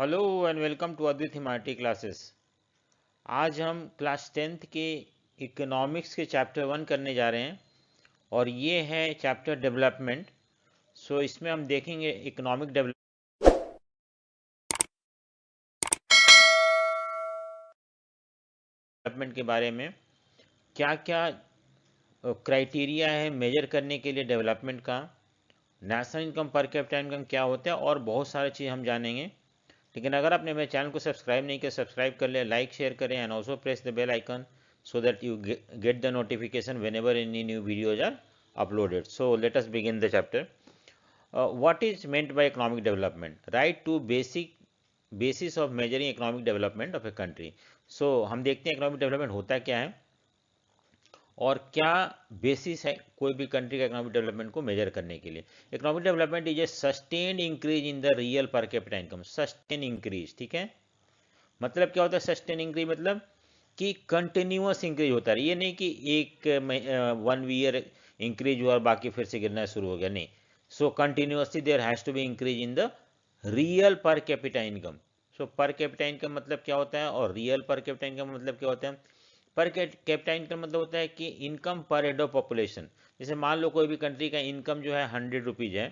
Hello and welcome to अद्वित हिमाटी classes. आज हम क्लास 10th के इकोनॉमिक्स के चैप्टर 1 करने जा रहे हैं और ये है चैप्टर डेवलपमेंट। सो इसमें हम देखेंगे इकोनॉमिक डेवलपमेंट के बारे में, क्या क्या क्राइटेरिया है मेजर करने के लिए डेवलपमेंट का, नेशनल इनकम पर कैपिटा इनकम क्या होता है और बहुत सारी चीज़ हम जानेंगे। लेकिन अगर आपने मेरे चैनल को सब्सक्राइब नहीं किया, सब्सक्राइब कर ले, लाइक शेयर करें and also press the bell icon so that you get the notification whenever any new videos are uploaded. So let us begin the chapter. What is meant by economic development? Right to basis of measuring economic development of a country. So हम देखते हैं economic development होता क्या है और क्या basis है कोई भी कंट्री का इकोनॉमिक डेवलपमेंट को मेजर करने के लिए। Economic development is a sustained increase in the real per capita income. Sustain increase, ठीक है। मतलब क्या होता है सस्टेन इंक्रीज? मतलब कि कंटिन्यूअस इंक्रीज होता है। ये नहीं कि एक 1 ईयर इंक्रीज हुआ और बाकी फिर से गिरना शुरू हो गया, नहीं। So continuously there has to be increase in the real per capita income. So per capita income मतलब क्या होता है और रियल पर कैपिटा इनकम मतलब क्या होता है? पर कैपिटा इनकम मतलब होता है कि इनकम पर हेड ऑफ पॉपुलेशन। जैसे मान लो कोई भी कंट्री का इनकम जो है 100 रुपीज़ है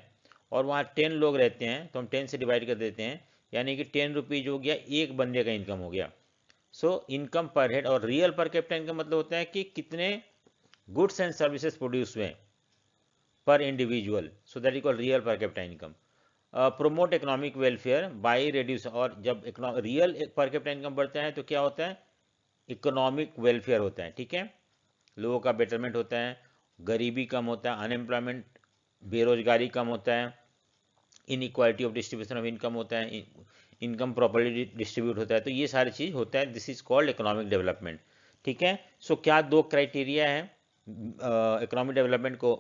और वहाँ 10 लोग रहते हैं, तो हम 10 से डिवाइड कर देते हैं, यानी कि 10 रुपीज़ हो गया, एक बंदे का इनकम हो गया। सो इनकम पर हेड। और रियल पर कैपिटा इनकम मतलब होता है कि कितने गुड्स एंड सर्विसेज प्रोड्यूस हुए पर individual. So that is called real per capita income. Promote economic welfare by reduce. और जब रियल पर कैपिटा इनकम बढ़ता है तो क्या होता है? इकोनॉमिक वेलफेयर होता है, ठीक है। लोगों का बेटरमेंट होता है, गरीबी कम होता है, अनएम्प्लॉयमेंट बेरोजगारी कम होता है, inequality of distribution of income होता है, इनकम प्रॉपर्ली डिस्ट्रीब्यूट होता है। तो ये सारी चीज़ होता है, this is called economic development, ठीक है। सो क्या दो क्राइटेरिया है इकोनॉमिक डेवलपमेंट को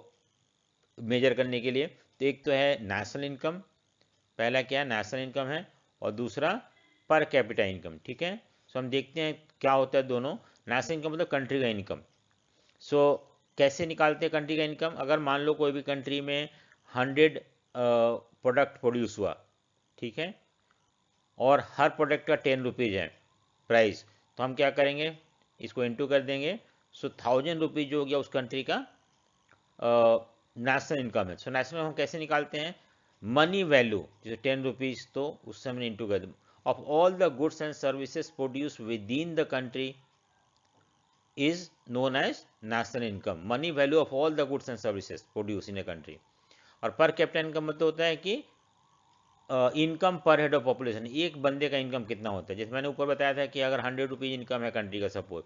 मेजर करने के लिए? तो एक तो है नेशनल इनकम, पहला क्या है नेशनल इनकम है, और दूसरा पर कैपिटा इनकम, ठीक है। सो हम देखते हैं क्या होता है दोनों। नेशनल इनकम मतलब कंट्री का इनकम। सो कैसे निकालते हैं कंट्री का इनकम? अगर मान लो कोई भी कंट्री में 100 प्रोडक्ट प्रोड्यूस हुआ, ठीक है, और हर प्रोडक्ट का 10 रुपीज़ है प्राइस, तो हम क्या करेंगे, इसको इंटू कर देंगे। सो 1000 रुपीज़ जो हो गया उस कंट्री का नेशनल इनकम है। सो नेशनल हम कैसे निकालते हैं? मनी वैल्यू, जैसे 10 रुपीज़, तो उससे हमने इंटू कर दिया, of all the goods and services produce with in the country is known as national income. Money value of all the goods and services produced in a country. और पर capita income मतलब होता है कि income पर head of population, एक बंदे का इनकम कितना होता है। जैसे मैंने ऊपर बताया था कि अगर 100 रुपीज़ इनकम है कंट्री का सपोज,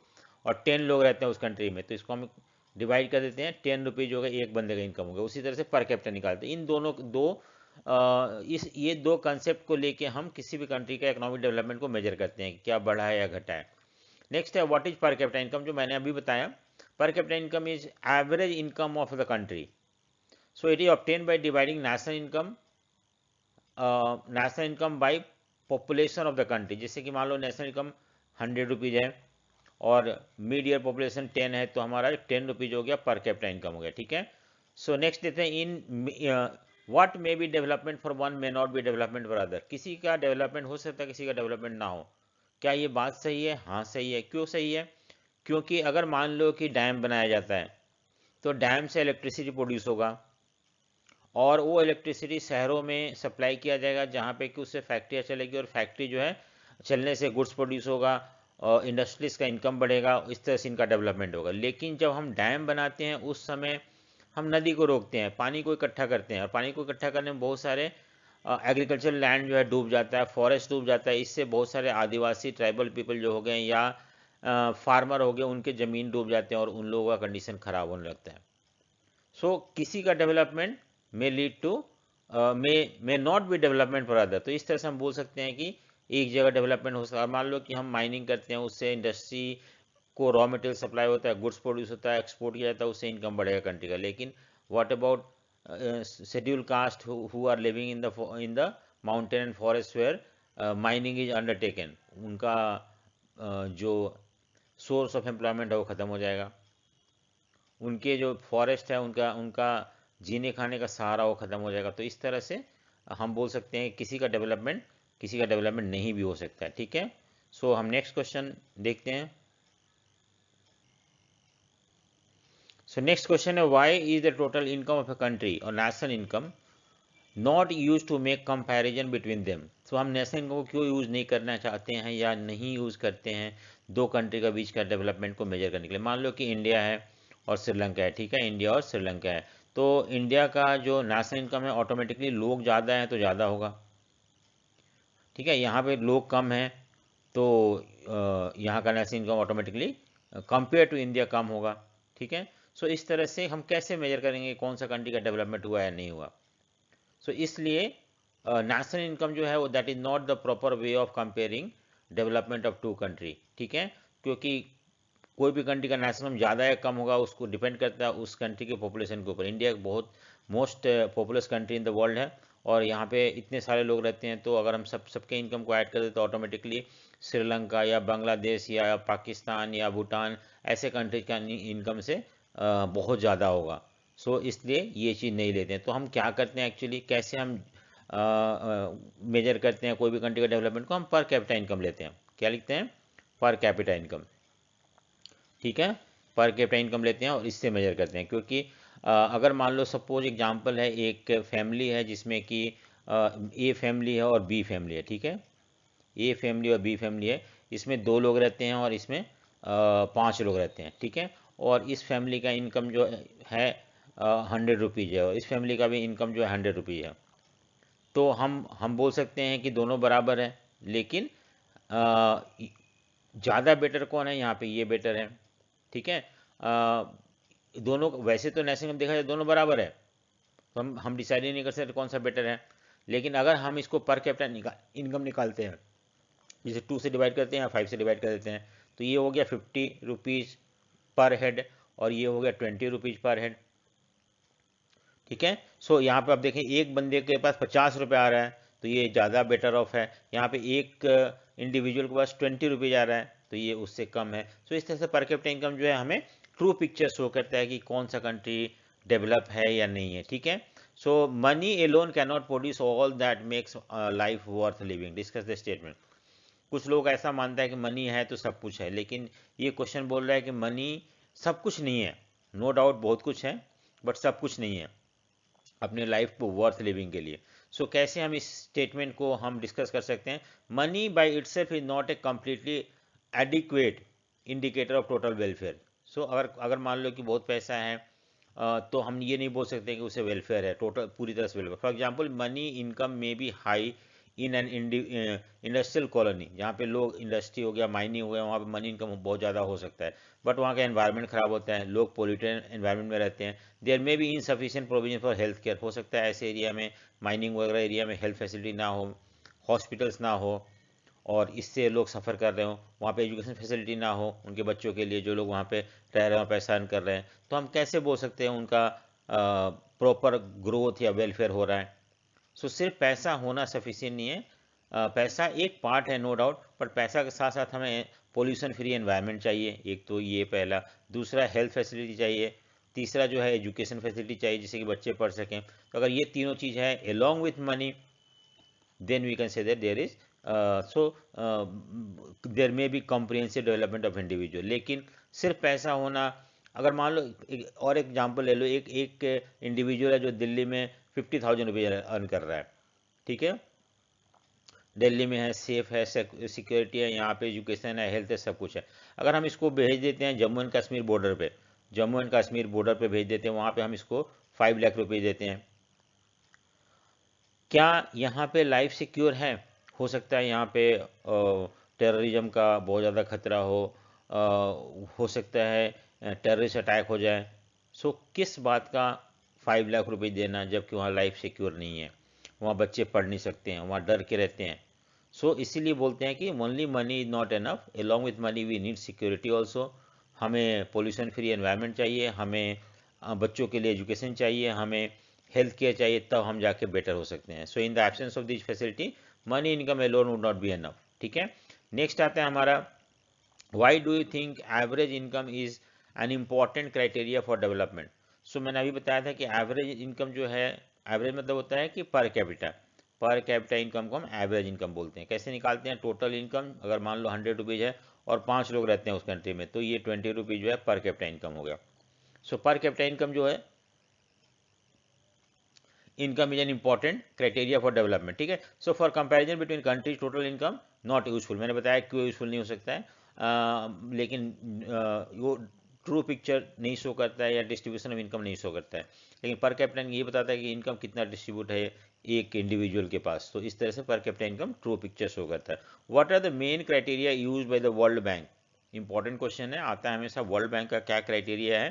और 10 लोग रहते हैं उस कंट्री में, तो इसको हम डिवाइड कर देते हैं, 10 रुपीज़ हो गया, एक बंदे का इनकम हो गया। उसी तरह से पर कैपिटा निकालते हैं। इन दोनों दो ये दो कंसेप्ट को लेके हम किसी भी कंट्री का इकोनॉमिक डेवलपमेंट को मेजर करते हैं, क्या बढ़ा है या घटा है। नेक्स्ट है व्हाट इज पर कैपिटा इनकम, जो मैंने अभी बताया। पर capita income is average income of the country. So it is obtain by dividing national income by population of the country. जैसे कि मान लो नेशनल इनकम 100 रुपीज़ है और मिड ईयर पॉपुलेशन 10 है, तो हमारा 10 रुपीज़ हो गया, पर कैपिटा इनकम हो गया, ठीक है। सो नेक्स्ट देते हैं in what may be development for one may not be development for other. किसी का डेवलपमेंट हो सकता है, किसी का डेवलपमेंट ना हो। क्या ये बात सही है? हाँ सही है। क्यों सही है? क्योंकि अगर मान लो कि डैम बनाया जाता है, तो डैम से इलेक्ट्रिसिटी प्रोड्यूस होगा और वो इलेक्ट्रिसिटी शहरों में सप्लाई किया जाएगा, जहाँ पे कि उससे फैक्ट्रियाँ चलेगी, और फैक्ट्री जो है चलने से गुड्स प्रोड्यूस होगा और इंडस्ट्रीज का इनकम बढ़ेगा। इस तरह से इनका डेवलपमेंट होगा। लेकिन जब हम डैम बनाते हैं उस समय हम नदी को रोकते हैं, पानी को इकट्ठा करते हैं, और पानी को इकट्ठा करने में बहुत सारे एग्रीकल्चर लैंड जो है डूब जाता है, फॉरेस्ट डूब जाता है। इससे बहुत सारे आदिवासी ट्राइबल पीपल जो हो गए या फार्मर हो गए, उनके ज़मीन डूब जाते हैं और उन लोगों का कंडीशन ख़राब होने लगता है। सो किसी का development may lead to may not be development for other. तो इस तरह से हम बोल सकते हैं कि एक जगह डेवलपमेंट हो सकता है। मान लो कि हम माइनिंग करते हैं, उससे इंडस्ट्री को रॉ मटेरियल सप्लाई होता है, गुड्स प्रोड्यूस होता है, एक्सपोर्ट किया जाता है, उससे इनकम बढ़ेगा कंट्री का। लेकिन what about schedule caste who are living in the mountain and forest where mining is undertaken, उनका जो सोर्स ऑफ एम्प्लॉयमेंट है वो ख़त्म हो जाएगा। उनके जो फॉरेस्ट है, उनका उनका जीने खाने का सहारा वो ख़त्म हो जाएगा। तो इस तरह से हम बोल सकते हैं किसी का डेवलपमेंट किसी का डेवलपमेंट नहीं भी हो सकता है, ठीक है। सो हम नेक्स्ट क्वेश्चन देखते हैं। सो नेक्स्ट क्वेश्चन है, why is the total income of a country और national income not use to make comparison between them. So हम नेशनल इनकम को क्यों यूज़ नहीं करना चाहते हैं या नहीं यूज़ करते हैं दो कंट्री का बीच का डेवलपमेंट को मेजर करने के लिए। मान लो कि इंडिया है और श्रीलंका है, ठीक है, इंडिया और श्रीलंका है, तो इंडिया का जो नेशनल इनकम है ऑटोमेटिकली लोग ज़्यादा हैं तो ज़्यादा होगा, ठीक है। यहाँ पे लोग कम हैं तो यहाँ का national income automatically compare to India कम होगा, ठीक है। सो इस तरह से हम कैसे मेजर करेंगे कौन सा कंट्री का डेवलपमेंट हुआ या नहीं हुआ। सो इसलिए नेशनल इनकम जो है वो that is not the proper way of comparing development of two country, ठीक है। क्योंकि कोई भी कंट्री का नेशनल इनकम ज़्यादा या कम होगा उसको डिपेंड करता है उस कंट्री के पॉपुलेशन के ऊपर। इंडिया एक बहुत most populous country in the world है और यहाँ पे इतने सारे लोग रहते हैं, तो अगर हम सबके इनकम को ऐड कर दें तो ऑटोमेटिकली श्रीलंका या बांग्लादेश या पाकिस्तान या भूटान ऐसे कंट्री का इनकम से बहुत ज़्यादा होगा। सो इसलिए ये चीज़ नहीं लेते हैं। तो हम क्या करते हैं एक्चुअली, कैसे हम मेजर करते हैं कोई भी कंट्री का डेवलपमेंट को, हम पर कैपिटा इनकम लेते हैं। क्या लिखते हैं, पर कैपिटा इनकम, ठीक है, पर कैपिटा इनकम लेते हैं और इससे मेजर करते हैं। क्योंकि अगर मान लो सपोज एग्जांपल है, एक फैमिली है जिसमें कि ए फैमिली है और बी फैमिली है, ठीक है, ए फैमिली और बी फैमिली है, इसमें 2 लोग रहते हैं और इसमें 5 लोग रहते हैं, ठीक है। और इस फैमिली का इनकम जो है 100 रुपीज़ है और इस फैमिली का भी इनकम जो है 100 रुपीज़ है। तो हम बोल सकते हैं कि दोनों बराबर है, लेकिन ज़्यादा बेटर कौन है, यहाँ पे ये बेटर है, ठीक है। दोनों वैसे तो नेशनल इनकम देखा जाए दोनों बराबर है, तो हम डिसाइड ही नहीं कर सकते कौन सा बेटर है। लेकिन अगर हम इसको पर कैपिटा इनकम निकालते हैं, जैसे 2 से डिवाइड करते हैं या 5 से डिवाइड कर देते हैं, तो ये हो गया 50 रुपीज़ पर हेड और ये हो गया 20 रुपीज़ पर हेड, ठीक है। सो यहाँ पे आप देखें एक बंदे के पास 50 रुपये आ रहा है तो ये ज़्यादा बेटर ऑफ है। यहाँ पे एक इंडिविजुअल के पास 20 रुपीज़ आ रहा है तो ये उससे कम है। सो इस तरह से पर कैपिटा इनकम जो है हमें ट्रू पिक्चर शो करता है कि कौन सा कंट्री डेवलप है या नहीं है, ठीक है। So money alone can not produce all that makes life worth living, discuss the statement. कुछ लोग ऐसा मानता है कि मनी है तो सब कुछ है, लेकिन ये क्वेश्चन बोल रहा है कि मनी सब कुछ नहीं है। नो डाउट बहुत कुछ है बट सब कुछ नहीं है अपनी लाइफ को वर्थ लिविंग के लिए। सो कैसे हम इस स्टेटमेंट को हम डिस्कस कर सकते हैं, money by itself is not a completely adequate indicator of total welfare. So अगर मान लो कि बहुत पैसा है तो हम ये नहीं बोल सकते कि उसे वेलफेयर है, टोटल पूरी तरह से welfare. For example money income में be high in an industrial colony, जहाँ पे लोग इंडस्ट्री हो गया माइनिंग हो गया वहाँ पे मनी इनकम बहुत ज़्यादा हो सकता है, बट वहाँ का एनवायरनमेंट खराब होता है, लोग पोल्यूटेड एनवायरनमेंट में रहते हैं। There may be insufficient provision for health care, हो सकता है ऐसे एरिया में माइनिंग वगैरह एरिया में हेल्थ फैसिलिटी ना हो, हॉस्पिटल्स ना हो और इससे लोग सफ़र कर रहे हो, वहाँ पे एजुकेशन फैसिलिटी ना हो उनके बच्चों के लिए जो लोग वहाँ पे रह रहे हो पैसा अर्न कर रहे हैं, तो हम कैसे बोल सकते हैं उनका प्रॉपर ग्रोथ या वेलफेयर हो रहा है। सो सिर्फ पैसा होना सफिशिएंट नहीं है, पैसा एक पार्ट है नो डाउट, पर पैसा के साथ साथ हमें पोल्यूशन फ्री एनवायरनमेंट चाहिए, एक तो ये पहला, दूसरा हेल्थ फैसिलिटी चाहिए, तीसरा जो है एजुकेशन फैसिलिटी चाहिए जिससे कि बच्चे पढ़ सकें। तो अगर ये तीनों चीज़ है along with money then we can say that there is there may be comprehensive development of individual। लेकिन सिर्फ पैसा होना, अगर मान लो और एग्जांपल ले लो, एक इंडिविजुअल है जो दिल्ली में 50,000 रुपये अर्न कर रहा है, ठीक है, दिल्ली में है, सेफ है, सिक्योरिटी है, यहाँ पे एजुकेशन है, हेल्थ है, सब कुछ है। अगर हम इसको भेज देते हैं जम्मू एंड कश्मीर बॉर्डर पे, जम्मू एंड कश्मीर बॉर्डर पे भेज देते हैं, वहाँ पे हम इसको 5 लाख रुपये देते हैं, क्या यहाँ पे लाइफ सिक्योर है? हो सकता है यहाँ पे टेररिज्म का बहुत ज़्यादा खतरा हो सकता है टेररिस्ट अटैक हो जाए। सो किस बात का 5 लाख रुपए देना जबकि वहाँ लाइफ सिक्योर नहीं है, वहाँ बच्चे पढ़ नहीं सकते हैं, वहाँ डर के रहते हैं। सो इसीलिए बोलते हैं कि only money is not enough, along with money we need security also. हमें पोल्यूशन फ्री एनवायरनमेंट चाहिए, हमें बच्चों के लिए एजुकेशन चाहिए, हमें हेल्थ केयर चाहिए, तब हम जाके बेटर हो सकते हैं। So in the absence of this facility money income alone would not be enough, ठीक है। नेक्स्ट आता है हमारा, why do you think average income is an important criteria for development. So मैंने अभी बताया था कि एवरेज इनकम जो है, एवरेज मतलब होता है कि पर कैपिटा, पर कैपिटा इनकम को हम एवरेज इनकम बोलते हैं। कैसे निकालते हैं? टोटल इनकम अगर मान लो 100 रुपीज़ है और 5 लोग रहते हैं उस कंट्री में, तो ये 20 रुपीज़ जो है पर कैपिटा इनकम हो गया। सो पर कैपिटा इनकम जो है, income is an important criteria for development, ठीक है। So for comparison between countries total income not useful, मैंने बताया क्यों यूजफुल नहीं हो सकता है, लेकिन वो ट्रू पिक्चर नहीं शो करता है या डिस्ट्रीब्यूशन ऑफ इनकम नहीं शो करता है। लेकिन पर कैपिटा ये बताता है कि इनकम कितना डिस्ट्रीब्यूट है एक इंडिविजुअल के पास, तो इस तरह से per capita income true picture show करता है। What are the main criteria use by the World Bank? Important question है, आता है हमेशा। वर्ल्ड बैंक का क्या क्राइटेरिया है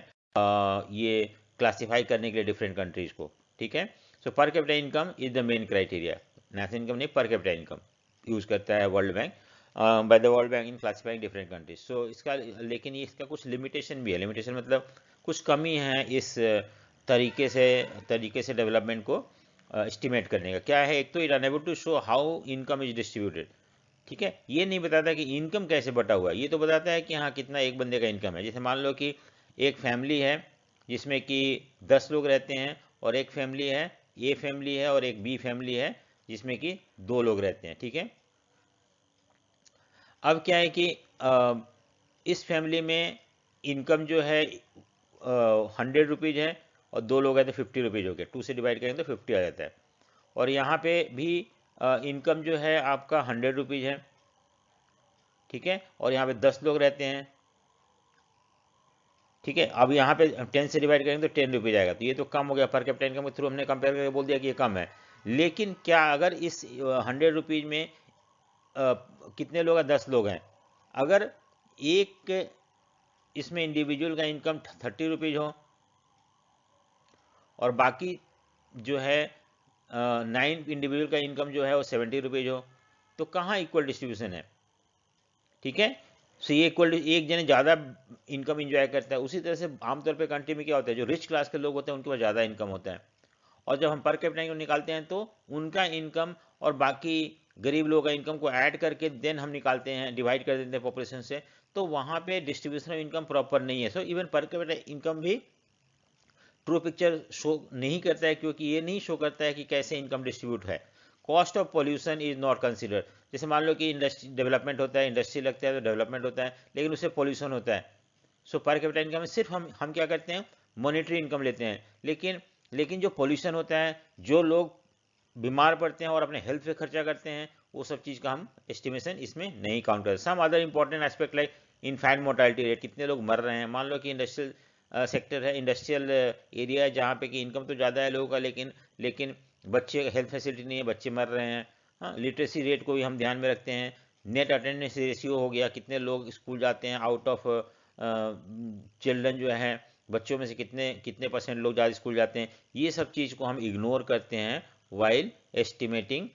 ये क्लासीफाई करने के लिए डिफरेंट कंट्रीज को, ठीक है। So per capita income is the main criteria, national income नहीं, पर कैपिटा इनकम यूज करता है World Bank, by the World Bank in classifying different countries. So इसका, लेकिन ये इसका कुछ लिमिटेशन भी है। लिमिटेशन मतलब कुछ कमी है इस तरीके से डेवलपमेंट को एस्टिमेट करने का। क्या है? एक तो it enable to show how income is distributed, ठीक है। ये नहीं बताता कि इनकम कैसे बटा हुआ है, ये तो बताता है कि हाँ कितना एक बंदे का इनकम है। जैसे मान लो कि एक फैमिली है जिसमें कि 10 लोग रहते हैं, और एक फैमिली है, ए फैमिली है और एक बी फैमिली है जिसमें कि 2 लोग रहते हैं, ठीक है। अब क्या है कि इस फैमिली में इनकम जो है 100 रुपीज़ है और 2 लोग हैं तो 50 रुपीज़ हो गए, 2 से डिवाइड करेंगे तो 50 आ जाता है। और यहाँ पे भी इनकम जो है आपका 100 रुपीज़ है, ठीक है, और यहाँ पे 10 लोग रहते हैं, ठीक है। अब यहाँ पे 10 से डिवाइड करेंगे तो 10 रुपीज़ आएगा, तो ये तो कम हो गया। पर कैपिटा इनकम के थ्रू हमने कंपेयर करके बोल दिया कि ये कम है। लेकिन क्या अगर इस 100 रुपीज़ में कितने लोग हैं? 10 लोग हैं। अगर एक इसमें इंडिविजुअल का इनकम 30 रुपीज़ हो और बाकी जो है 9 इंडिविजुअल का इनकम जो है वो 70 रुपीज़ हो, तो कहाँ इक्वल डिस्ट्रीब्यूशन है, ठीक है। सो ये इक्वल, एक जने ज़्यादा इनकम इंजॉय करता है। उसी तरह से आमतौर पे कंट्री में क्या होता है, जो रिच क्लास के लोग होते हैं उनके पास ज़्यादा इनकम होता है, और जब हम पर कैपिटा इनकम निकालते हैं तो उनका इनकम और बाकी गरीब लोगों का इनकम को ऐड करके देन हम निकालते हैं, डिवाइड कर देते हैं पॉपुलेशन से, तो वहाँ पे डिस्ट्रीब्यूशन ऑफ इनकम प्रॉपर नहीं है। सो इवन पर कैपिटा इनकम भी ट्रू पिक्चर शो नहीं करता है, क्योंकि ये नहीं शो करता है कि कैसे इनकम डिस्ट्रीब्यूट है। Cost of pollution is not consider. जैसे मान लो कि इंडस्ट्री डेवलपमेंट होता है, इंडस्ट्री लगता है तो डेवलपमेंट होता है, लेकिन उससे पॉल्यूशन होता है। सो पर कैपिटा इनकम में सिर्फ हम क्या करते हैं, मॉनेटरी इनकम लेते हैं, लेकिन जो पॉल्यूशन होता है, जो लोग बीमार पड़ते हैं और अपने हेल्थ पे खर्चा करते हैं, वो सब चीज़ का हम एस्टिमेशन इसमें नहीं काउंट करते। Some other important aspect like infant mortality rate, कितने लोग मर रहे हैं। मान लो कि इंडस्ट्रियल सेक्टर है, इंडस्ट्रियल एरिया है जहाँ पे कि इनकम तो ज़्यादा है लोगों का, लेकिन बच्चे हेल्थ फैसिलिटी नहीं है, बच्चे मर रहे हैं। हाँ, लिटरेसी रेट को भी हम ध्यान में रखते हैं। नेट अटेंडेंस रेशियो हो गया, कितने लोग स्कूल जाते हैं, आउट ऑफ चिल्ड्रन जो है, बच्चों में से कितने कितने परसेंट लोग ज़्यादा स्कूल जाते हैं। ये सब चीज़ को हम इग्नोर करते हैं while estimating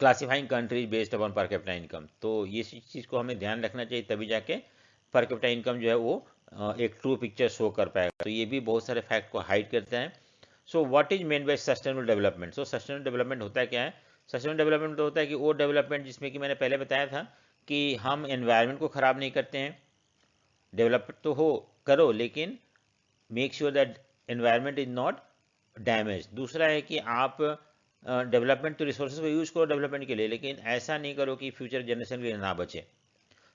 classifying countries based upon पर कैपिटा इनकम। तो ये चीज़ को हमें ध्यान रखना चाहिए, तभी जाके पर कैपिटा इनकम जो है वो एक ट्रू पिक्चर शो कर पाएगा। तो ये भी बहुत सारे फैक्ट को हाइड करता है। So what is mean by sustainable development? So sustainable development होता है क्या है? सस्टेनेबल डेवलपमेंट तो होता है कि वो डेवलपमेंट जिसमें कि मैंने पहले बताया था कि हम एनवायरनमेंट को ख़राब नहीं करते हैं। डेवलप तो हो करो, लेकिन make sure that environment is not damage. दूसरा है कि आप डेवलपमेंट तो रिसोर्सेज को यूज़ करो डेवलपमेंट के लिए, लेकिन ऐसा नहीं करो कि फ्यूचर जनरेशन के लिए ना बचे।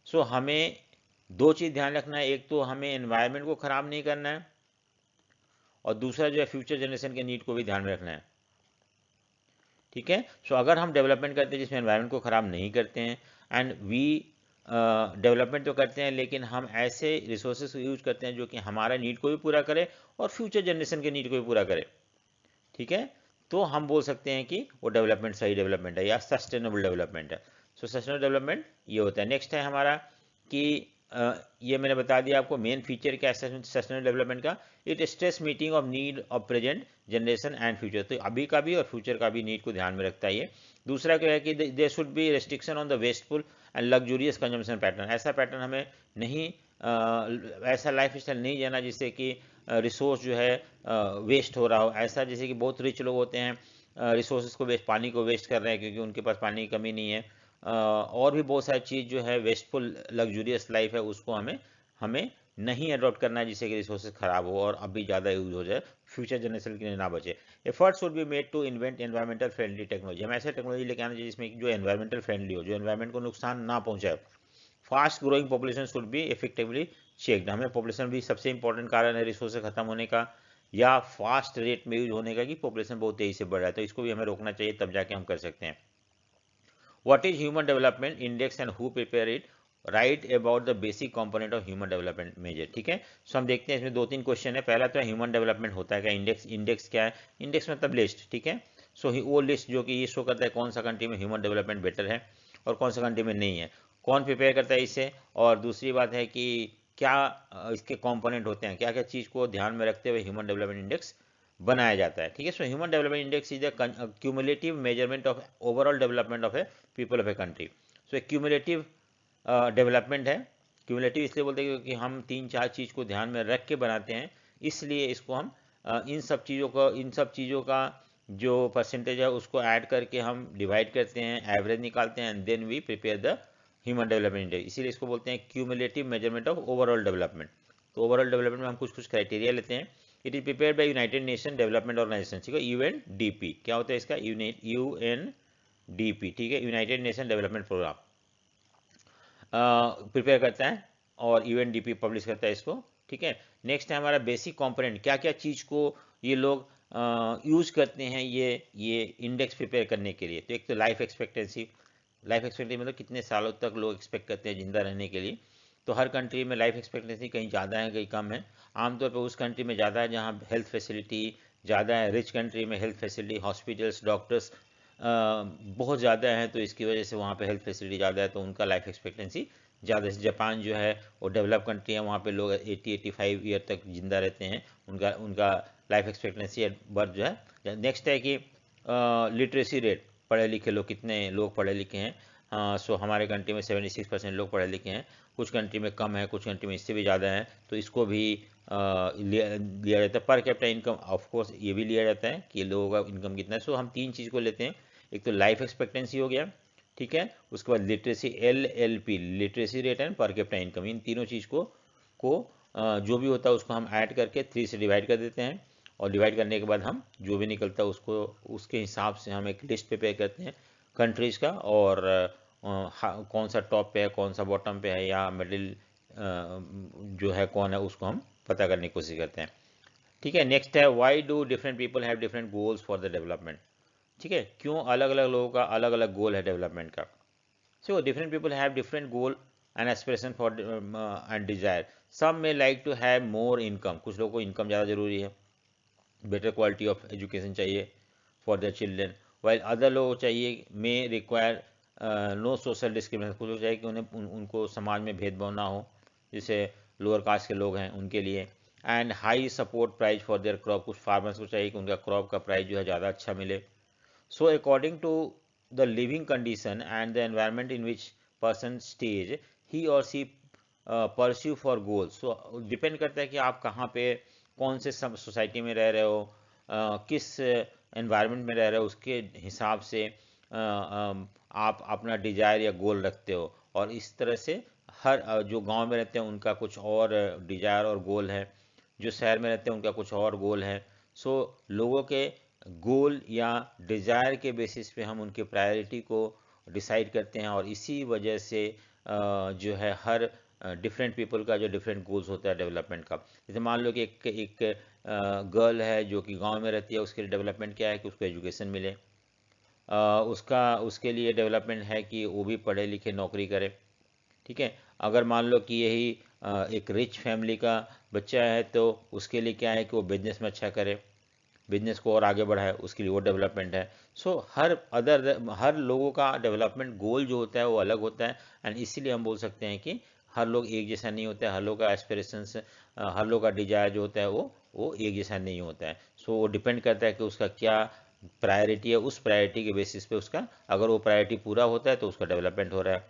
सो हमें 2 चीज़ ध्यान रखना है, एक तो हमें एनवायरनमेंट को ख़राब नहीं करना है, और दूसरा जो है फ्यूचर जनरेशन के नीड को भी ध्यान में रखना है, ठीक है। सो अगर हम डेवलपमेंट करते हैं जिसमें एनवायरनमेंट को ख़राब नहीं करते हैं, एंड वी डेवलपमेंट तो करते हैं लेकिन हम ऐसे रिसोर्सेज को यूज करते हैं जो कि हमारा नीड को भी पूरा करे और फ्यूचर जनरेशन के नीड को भी पूरा करे, ठीक है, तो हम बोल सकते हैं कि वो डेवलपमेंट सही डेवलपमेंट है या सस्टेनेबल डेवलपमेंट है। सो सस्टेनेबल डेवलपमेंट ये होता है। नेक्स्ट है हमारा कि ये मैंने बता दिया आपको मेन फीचर क्या है सस्टेनेबल डेवलपमेंट का। It stress meeting of need of present generation and future, तो अभी का भी और फ्यूचर का भी नीड को ध्यान में रखता है ये। दूसरा क्या है कि there should be restriction on the wasteful and luxurious consumption pattern. ऐसा पैटर्न हमें नहीं, ऐसा लाइफ स्टाइल नहीं जाना जिससे कि रिसोर्स जो है वेस्ट हो रहा हो। ऐसा जैसे कि बहुत रिच लोग होते हैं रिसोर्सेज को वेस्ट, पानी को वेस्ट कर रहे हैं क्योंकि उनके पास पानी की कमी नहीं है, और भी बहुत सारी चीज़ जो है वेस्टफुल लग्जूरियस लाइफ है, उसको हमें नहीं अडॉप्ट करना है जिससे कि रिसोर्सेज खराब हो और अभी ज़्यादा यूज हो जाए, फ्यूचर जनरेशन के लिए ना बचे। Efforts would be made to invent environmental friendly technology, हम ऐसे टेक्नोलॉजी लेके आना चाहिए जिसमें जो एनवायरमेंटल फ्रेंडली हो, जो एनवायरमेंट को नुकसान ना पहुंचाए। Fast growing population should be effectively checked, हमें पॉपुलेशन भी सबसे इंपॉर्टेंट कारण है रिसोर्सेज खत्म होने का या फास्ट रेट में यूज होने का, कि पॉपुलेशन बहुत तेजी से बढ़ रहा है, तो इसको भी हमें रोकना चाहिए, तब जाके हम कर सकते हैं। What is human development index and who prepare it, write about the basic component of human development measure. ठीक है, सो हम देखते हैं इसमें 2-3 क्वेश्चन है। पहला तो ह्यूमन डेवलपमेंट होता है क्या, इंडेक्स, इंडेक्स क्या है, इंडेक्स मतलब लिस्ट। ठीक है, सो वो लिस्ट जो कि ये शो करता है कौन सा कंट्री में ह्यूमन डेवलपमेंट बेटर है और कौन सा कंट्री में नहीं है, कौन प्रिपेयर करता है इसे, और दूसरी बात है कि क्या इसके कंपोनेंट होते हैं, क्या क्या चीज़ को ध्यान में रखते हुए ह्यूमन डेवलपमेंट इंडेक्स बनाया जाता है। ठीक है, so human development index is the cumulative measurement of overall development of A people of a country. So cumulative development है, क्यूमुलेटिव इसलिए बोलते हैं क्योंकि हम 3-4 चीज़ को ध्यान में रख के बनाते हैं, इसलिए इसको हम इन सब चीज़ों का जो परसेंटेज है उसको ऐड करके हम डिवाइड करते हैं, एवरेज निकालते हैं, and then we prepare the human development index, इसीलिए इसको बोलते हैं cumulative measurement of overall development. तो ओवरऑल डेवलपमेंट में हम कुछ कुछ क्राइटेरिया लेते हैं। It is prepared by United Nation development organisation, ठीक है, यूएनडीपी। क्या होता है इसका, यूएनडीपी, ठीक है, United Nation development programme prepare करता है और यूएनडीपी पब्लिश करता है इसको। ठीक है, नेक्स्ट है हमारा बेसिक कंपोनेंट, क्या क्या चीज़ को ये लोग यूज करते हैं ये इंडेक्स प्रिपेयर करने के लिए। तो एक तो लाइफ एक्सपेक्टेंसी, लाइफ एक्सपेक्टेंसी मतलब कितने सालों तक लोग एक्सपेक्ट करते हैं जिंदा रहने के लिए। तो हर कंट्री में लाइफ एक्सपेक्टेंसी कहीं ज़्यादा है कहीं कम है, आमतौर पर उस कंट्री में ज़्यादा है जहाँ हेल्थ फैसिलिटी ज़्यादा है, रिच कंट्री में हेल्थ फैसिलिटी, हॉस्पिटल्स, डॉक्टर्स बहुत ज़्यादा है, तो इसकी वजह से वहाँ पे हेल्थ फैसिलिटी ज़्यादा है, तो उनका लाइफ एक्सपेक्टेंसी ज़्यादा है। जापान जो है वो डेवलप कंट्री है, वहाँ पे लोग 80-85 ईयर तक जिंदा रहते हैं, उनका उनका लाइफ एक्सपेक्टेंसी बर्थ जो है। नेक्स्ट है कि लिटरेसी रेट, पढ़े लिखे लोग, कितने लोग पढ़े लिखे हैं। सो हमारे कंट्री में 76% लोग पढ़े लिखे हैं, कुछ कंट्री में कम है, कुछ कंट्री में इससे भी ज़्यादा है, तो इसको भी लिया जाता है। पर कैपिटा इनकम ऑफ कोर्स ये भी लिया जाता है कि लोगों का इनकम कितना है। सो हम 3 चीज़ को लेते हैं, एक तो लाइफ एक्सपेक्टेंसी हो गया, ठीक है, उसके बाद literacy LLP, literacy rate and per capita income, इन तीनों चीज़ को जो भी होता है उसको हम ऐड करके 3 से डिवाइड कर देते हैं, और डिवाइड करने के बाद हम जो भी निकलता है उसको उसके हिसाब से हम एक लिस्ट प्रिपेयर करते हैं कंट्रीज़ का, और कौन सा टॉप पे है, कौन सा बॉटम पे है, या मिडिल जो है कौन है, उसको हम पता करने की कोशिश करते हैं। ठीक है, नेक्स्ट है why do different people have different goals for the development. ठीक है, क्यों अलग अलग लोगों का अलग अलग गोल है डेवलपमेंट का। So different people have different goal and aspiration for and desire. Some में like to have more income, कुछ लोगों को इनकम ज़्यादा जरूरी है, बेटर क्वालिटी ऑफ एजुकेशन चाहिए for their children, while other लोग चाहिए may require no social discrimination, कुछ लोग चाहिए कि उनको समाज में भेदभाव ना हो, जैसे लोअर कास्ट के लोग हैं उनके लिए। And high support price for their crop, कुछ फार्मर्स को चाहिए कि उनका क्रॉप का प्राइस जो है ज़्यादा अच्छा मिले। So according to the living condition and the environment in which person stays he or she pursue for goals. So depend करता है कि आप कहाँ पे कौन से सोसाइटी में रह रहे हो, किस एनवायरनमेंट में रह रहे हो, उसके हिसाब से आप अपना डिजायर या गोल रखते हो। और इस तरह से हर जो गांव में रहते हैं उनका कुछ और डिजायर और गोल है, जो शहर में रहते हैं उनका कुछ और गोल है। सो लोगों के गोल या डिजायर के बेसिस पे हम उनके प्रायोरिटी को डिसाइड करते हैं, और इसी वजह से जो है हर डिफरेंट पीपल का जो डिफरेंट गोल्स होता है डेवलपमेंट का। जैसे मान लो कि एक गर्ल है जो कि गांव में रहती है, उसके लिए डेवलपमेंट क्या है कि उसको एजुकेशन मिले, उसके लिए डेवलपमेंट है कि वो भी पढ़े लिखे नौकरी करे। ठीक है, अगर मान लो कि यही एक रिच फैमिली का बच्चा है तो उसके लिए क्या है कि वो बिजनेस में अच्छा करे, बिजनेस को और आगे बढ़ाए, उसके लिए वो डेवलपमेंट है। सो हर लोगों का डेवलपमेंट गोल जो होता है वो अलग होता है, एंड इसीलिए हम बोल सकते हैं कि हर लोग एक जैसा नहीं होता है, हर लोग का एस्पिरेशंस, हर लोग का डिजायर जो होता है वो एक जैसा नहीं होता है। सो वो डिपेंड करता है कि उसका क्या प्रायोरिटी है, उस प्रायोरिटी के बेसिस पे उसका, अगर वो प्रायोरिटी पूरा होता है तो उसका डेवलपमेंट हो रहा है।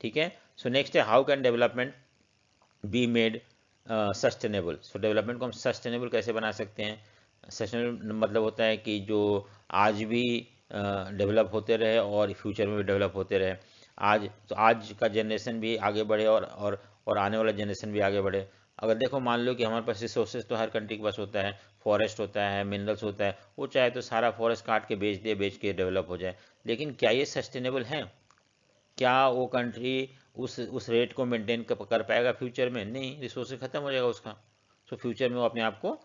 ठीक है, सो नेक्स्ट है how can development be made sustainable. So development को हम सस्टेनेबल कैसे बना सकते हैं। सस्टेनेबल मतलब होता है कि जो आज भी डेवलप होते रहे और फ्यूचर में भी डेवलप होते रहे। आज का जनरेशन भी आगे बढ़े और आने वाला जनरेशन भी आगे बढ़े। अगर देखो मान लो कि हमारे पास रिसोर्सेज तो हर कंट्री के पास होता है, फॉरेस्ट होता है, मिनरल्स होता है, वो चाहे तो सारा फॉरेस्ट काट के बेच दे, बेच के डेवलप हो जाए, लेकिन क्या ये सस्टेनेबल है? क्या वो कंट्री उस रेट को मेंटेन कर पाएगा फ्यूचर में? नहीं, रिसोर्सेज खत्म हो जाएगा उसका। सो फ्यूचर में वो अपने आप को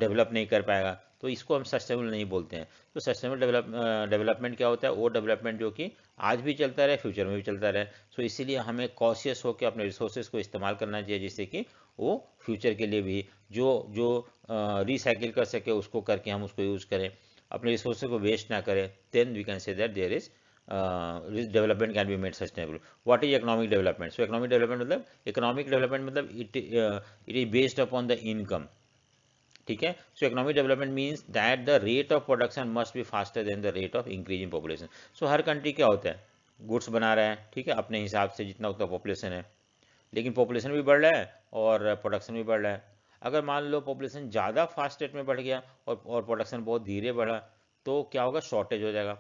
डेवलप नहीं कर पाएगा, तो इसको हम सस्टेनेबल नहीं बोलते हैं। तो सस्टेनेबल डेवलपमेंट क्या होता है? वो डेवलपमेंट जो कि आज भी चलता रहे, फ्यूचर में भी चलता रहे। सो इसीलिए हमें कॉशियस होकर अपने रिसोर्सेज को इस्तेमाल करना चाहिए, जिससे कि वो फ्यूचर के लिए भी जो जो रिसाइकिल कर सके उसको करके हम उसको यूज़ करें, अपने रिसोर्सेज को वेस्ट ना करें। Then we can say that there is development can be made sustainable. What is economic development? So economic development मतलब it is based upon the income. ठीक है? So economic development means that the rate of production must be faster than the rate of increase in population. So her country क्या होता है? Goods बना रहा है, ठीक है, अपने हिसाब से जितना उतना पॉपुलेशन है, लेकिन पॉपुलेशन भी बढ़ रहा है और प्रोडक्शन भी बढ़ रहा है। अगर मान लो पॉपुलेशन ज़्यादा फास्ट रेट में बढ़ गया और प्रोडक्शन बहुत धीरे बढ़ा, तो क्या होगा? शॉर्टेज हो जाएगा।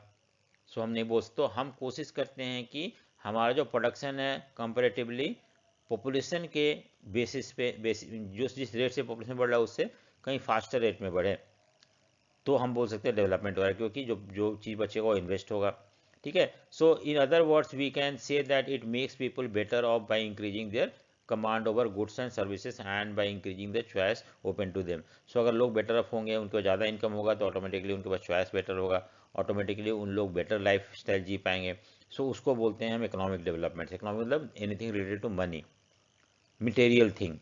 सो हम नहीं बोलते, तो हम कोशिश करते हैं कि हमारा जो प्रोडक्शन है कंपेरेटिवली पॉपुलेशन के बेसिस पे जो जिस रेट से पॉपुलेशन बढ़ रहा है उससे कहीं फास्टर रेट में बढ़े, तो हम बोल सकते हैं डेवलपमेंट हो रहा है, क्योंकि जो जो चीज़ बचेगा वो इन्वेस्ट होगा। ठीक है? So in other words we can say that it makes people better off by increasing their command over goods and services and by increasing the choice open to them. So अगर लोग better of होंगे, उनको ज़्यादा income होगा, तो automatically उनके पास choice better होगा, automatically उन लोग बेटर लाइफ स्टाइल जी पाएंगे। सो उसको बोलते हैं हम इकोनॉमिक डेवलपमेंट। इकोनॉमिक मतलब anything related to money, material thing.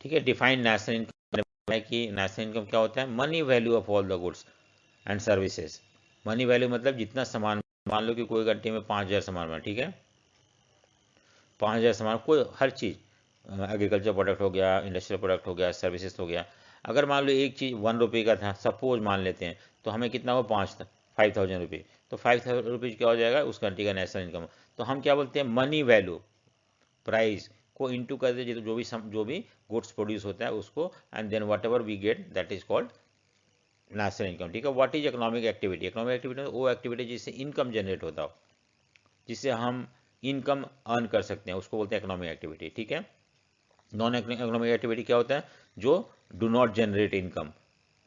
ठीक है? डिफाइंड नेशनल इनकम है कि नेशनल इनकम क्या होता है? Money value of all the goods and services. Money value मतलब जितना सामान, मान लो कि कोई कंट्री में 5,000 सामान बना, ठीक है, 5,000 सामान, कोई हर चीज़, एग्रीकल्चर प्रोडक्ट हो गया, इंडस्ट्रियल प्रोडक्ट हो गया, सर्विसेज हो गया। अगर मान लो एक चीज़ 1 रुपये का था, सपोज मान लेते हैं, तो हमें कितना हो? 5,000 रुपये। तो 5,000 रुपीज़ क्या हो जाएगा? उस कंट्री का नेशनल इनकम। तो हम क्या बोलते हैं? मनी वैल्यू, प्राइस को इंटू कर दे जो भी गुड्स प्रोड्यूस होता है उसको, and then whatever we get that is called national income. ठीक है? What is economic activity? Economic activity वो एक्टिविटी जिससे इनकम जनरेट होता हो, जिससे हम इनकम अर्न कर सकते हैं, उसको बोलते हैं इकोनॉमिक एक्टिविटी। ठीक है? नॉन इकोनॉमिक एक्टिविटी क्या होता है? जो डू नॉट जनरेट इनकम।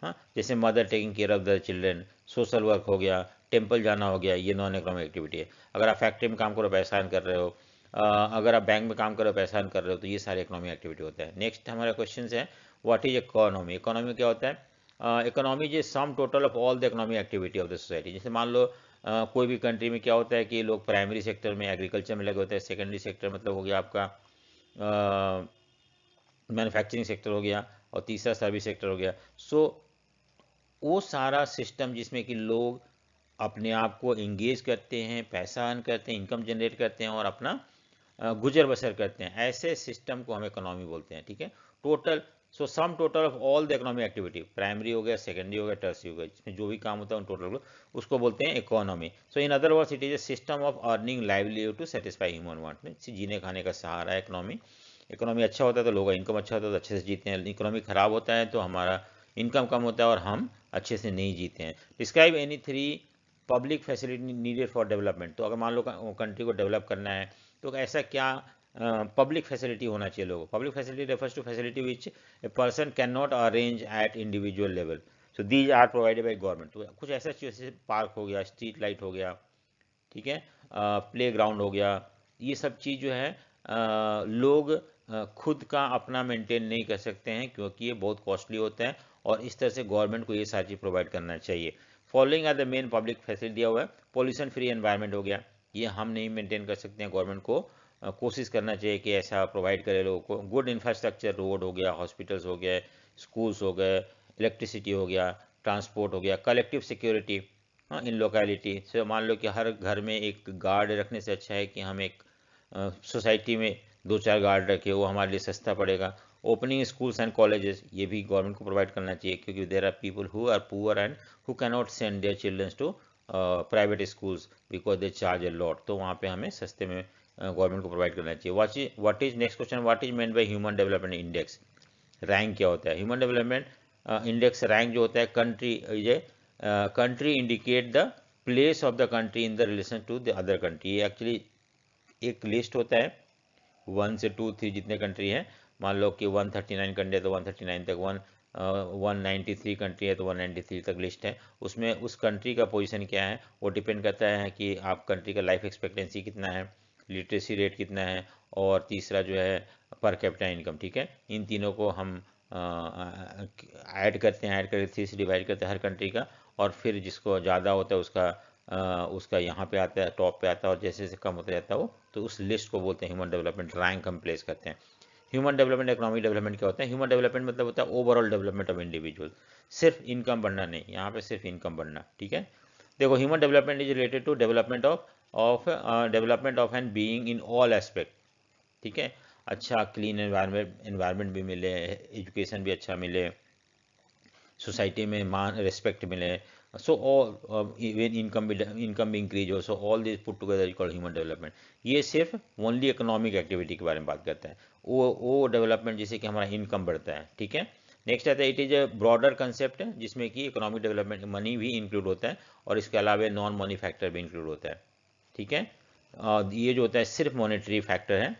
हाँ, जैसे mother taking care of the children, social work हो गया, टेम्पल जाना हो गया, ये नॉन इकोनॉमिक एक्टिविटी है। अगर आप फैक्ट्री में काम करो, पैसा अर्न कर रहे हो, अगर आप बैंक में काम कर रहे हो, पैसा अर्न कर रहे हो, तो ये सारे इकोनॉमिक एक्टिविटी होता है। नेक्स्ट हमारा क्वेश्चन है, व्हाट इज इकोनॉमी? इकोनॉमी क्या होता है? Economy is sum total of all the economic activity of the society. जैसे मान लो कोई भी कंट्री में क्या होता है कि लोग प्राइमरी सेक्टर में एग्रीकल्चर में लगे होते हैं, सेकेंडरी सेक्टर मतलब हो गया आपका मैन्युफैक्चरिंग सेक्टर हो गया, और तीसरा सर्विस सेक्टर हो गया। सो वो सारा सिस्टम जिसमें कि लोग अपने आप को इंगेज करते हैं, पैसा अर्न करते हैं, इनकम जनरेट करते हैं और अपना गुजर बसर करते हैं, ऐसे सिस्टम को हम इकोनॉमी बोलते हैं। ठीक है? Total, so sum total of all the economic activity, primary हो गया, सेकेंडरी हो गया, टर्सरी हो गया, जिसमें जो भी काम होता है उन टोटल को उसको बोलते हैं economy. So in other words it is a system of earning livelihood to satisfy human want. जीने खाने का सहारा है इकोनॉमी। इकोनॉमी अच्छा होता है तो लोगों का इनकम अच्छा होता है तो अच्छे से जीते हैं, इकोनॉमी खराब होता है तो हमारा इनकम कम होता है और हम अच्छे से नहीं जीते हैं। Describe any 3 public facility needed for development. तो अगर मान लो कंट्री को डेवलप करना है, तो ऐसा क्या पब्लिक फैसिलिटी होना चाहिए लोगों को? Public facility refers to facility which a person can not arrange at individual level, so these are provided by government. तो कुछ ऐसा चीज़ जैसे पार्क हो गया, स्ट्रीट लाइट हो गया, ठीक है, प्ले ग्राउंड हो गया, ये सब चीज़ जो है लोग खुद का अपना मेंटेन नहीं कर सकते हैं, क्योंकि ये बहुत कॉस्टली होता है, और इस तरह से गवर्नमेंट को ये सारी चीज़ प्रोवाइड करना चाहिए। Following are the main public facility दिया हुआ है। पॉल्यूशन फ्री एनवायरनमेंट हो गया, ये हम नहीं मेंटेन कर सकते हैं, गवर्नमेंट को कोशिश करना चाहिए कि ऐसा प्रोवाइड करे लोगों को। गुड इंफ्रास्ट्रक्चर, रोड हो गया, हॉस्पिटल्स हो गए, स्कूल्स हो गए, इलेक्ट्रिसिटी हो गया, ट्रांसपोर्ट हो गया, कलेक्टिव सिक्योरिटी। हाँ, इन लोकेलिटी से मान लो कि हर घर में एक गार्ड रखने से अच्छा है कि हम एक सोसाइटी में 2-4 गार्ड रखे, वो हमारे लिए सस्ता पड़ेगा। ओपनिंग स्कूल्स एंड कॉलेजेस, ये भी गवर्नमेंट को प्रोवाइड करना चाहिए, क्योंकि there are people who are poor and who can not send their childrens to private schools because they charge a lot, तो वहाँ पे हमें सस्ते में गवर्नमेंट को प्रोवाइड करना चाहिए। What is next question, what is meant by human development index? Rank क्या होता है? ह्यूमन डेवलपमेंट इंडेक्स रैंक जो होता है, country indicate the place of the country in the relation to the other country. ये actually एक list होता है 1 से 2 3 जितने कंट्री है, मान लो कि 139 कंट्री है तो 139 तक, 193 कंट्री है तो 193 तक लिस्ट है। उसमें उस कंट्री का पोजीशन क्या है वो डिपेंड करता है कि आप कंट्री का लाइफ एक्सपेक्टेंसी कितना है, लिटरेसी रेट कितना है, और तीसरा जो है पर कैपिटा इनकम। ठीक है, इन तीनों को हम ऐड करते हैं, ऐड करके 3 से डिवाइड करते हैं हर कंट्री का, और फिर जिसको ज़्यादा होता है उसका यहाँ पे आता है, टॉप पे आता है, और जैसे जैसे कम होता जाता है वो, तो उस लिस्ट को बोलते हैं ह्यूमन डेवलपमेंट रैंक हम प्लेस करते हैं। ह्यूमन डेवलपमेंट, इकोनॉमिक डेवलपमेंट क्या होता है? ह्यूमन डेवलपमेंट मतलब होता है ओवरऑल डेवलपमेंट ऑफ इंडिविजुअल, सिर्फ इनकम बढ़ना नहीं, यहाँ पे सिर्फ इनकम बढ़ना। ठीक है, देखो human development is related to development of an being in all aspect. ठीक है, अच्छा क्लीन एनवायरनमेंट भी मिले, एजुकेशन भी अच्छा मिले, सोसाइटी में मान रिस्पेक्ट मिले, सो ऑल इवन इनकम भी इंक्रीज हो, so all this put together is called human development. ये सिर्फ ओनली इकोनॉमिक एक्टिविटी के बारे में बात करता है, वो डेवलपमेंट जिससे कि हमारा इनकम बढ़ता है। ठीक है, नेक्स्ट आता है it is A broader concept है जिसमें कि इकोनॉमिक डेवलपमेंट मनी भी इंक्लूड होता है, और इसके अलावा नॉन मनी फैक्टर भी इंक्लूड होता है। ठीक है, ये जो होता है सिर्फ मॉनेटरी फैक्टर है,